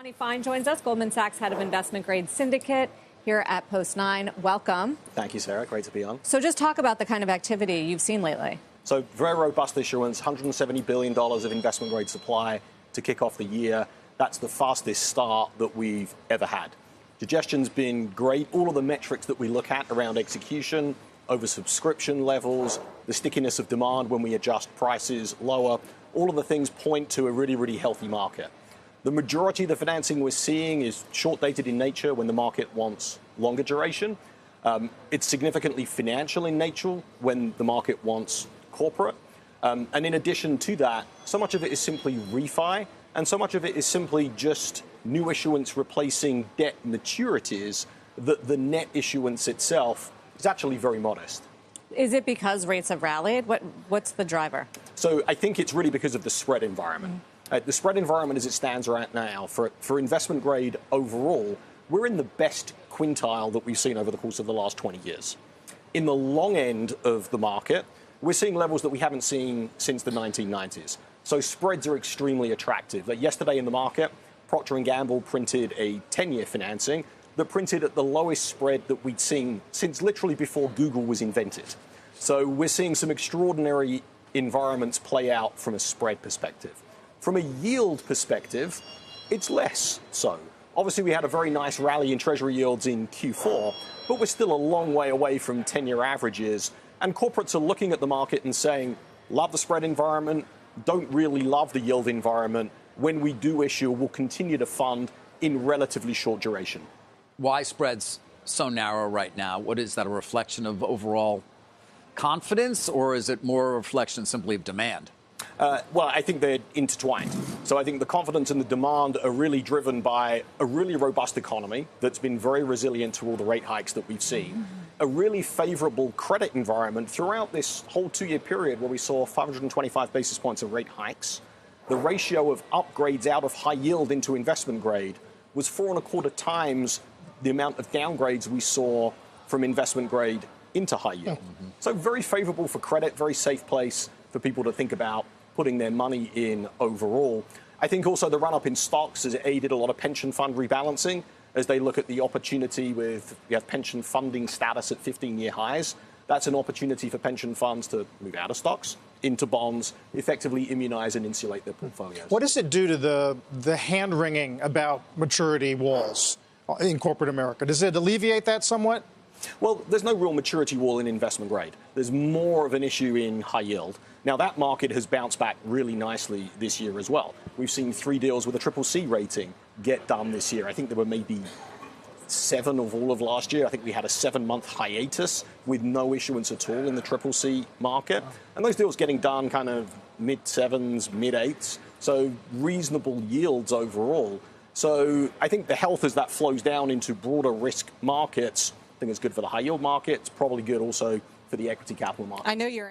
Jonny Fine joins us, Goldman Sachs head of investment grade syndicate here at Post 9. Welcome. Thank you, Sarah. Great to be on. So just talk about the kind of activity you've seen lately. So very robust issuance, $170 billion of investment grade supply to kick off the year. That's the fastest start that we've ever had. Digestion's been great. All of the metrics that we look at around execution, oversubscription levels, the stickiness of demand when we adjust prices lower, all of the things point to a really, really healthy market. The majority of the financing we're seeing is short-dated in nature when the market wants longer duration. It's significantly financial in nature when the market wants corporate. And in addition to that, so much of it is simply refi, and so much of it is simply just new issuance replacing debt maturities, that the net issuance itself is actually very modest. Is it because rates have rallied? What's the driver? So I think it's really because of the spread environment. The spread environment as it stands right now for investment grade overall, we're in the best quintile that we've seen over the course of the last 20 years. In the long end of the market, we're seeing levels that we haven't seen since the 1990s. So spreads are extremely attractive. Like yesterday in the market, Procter & Gamble printed a 10-year financing that printed at the lowest spread that we'd seen since literally before Google was invented. So we're seeing some extraordinary environments play out from a spread perspective. From a yield perspective, it's less so. Obviously, we had a very nice rally in Treasury yields in Q4, but we're still a long way away from 10-year averages. And corporates are looking at the market and saying, love the spread environment, don't really love the yield environment. When we do issue, we'll continue to fund in relatively short duration. Why spreads so narrow right now? What is that, a reflection of overall confidence, or is it more a reflection simply of demand? Well, I think they're intertwined. So I think the confidence and the demand are really driven by a really robust economy that's been very resilient to all the rate hikes that we've seen. A really favorable credit environment throughout this whole 2-year period where we saw 525 basis points of rate hikes. The ratio of upgrades out of high yield into investment grade was 4.25 times the amount of downgrades we saw from investment grade into high yield. So very favorable for credit, very safe place for people to think about putting their money in overall. I think also the run-up in stocks has aided a lot of pension fund rebalancing as they look at the opportunity with, we have pension funding status at 15-year highs. That's an opportunity for pension funds to move out of stocks into bonds, effectively immunize and insulate their portfolios. What does it do to the hand-wringing about maturity walls in corporate America? Does it alleviate that somewhat? Well, there's no real maturity wall in investment grade. There's more of an issue in high yield. Now, that market has bounced back really nicely this year as well. We've seen 3 deals with a CCC rating get done this year. I think there were maybe 7 of all of last year. I think we had a 7-month hiatus with no issuance at all in the CCC market. And those deals getting done kind of mid-7s, mid-8s. So reasonable yields overall. So I think the health as that flows down into broader risk markets, I think it's good for the high yield market. It's probably good also for the equity capital market. I know you're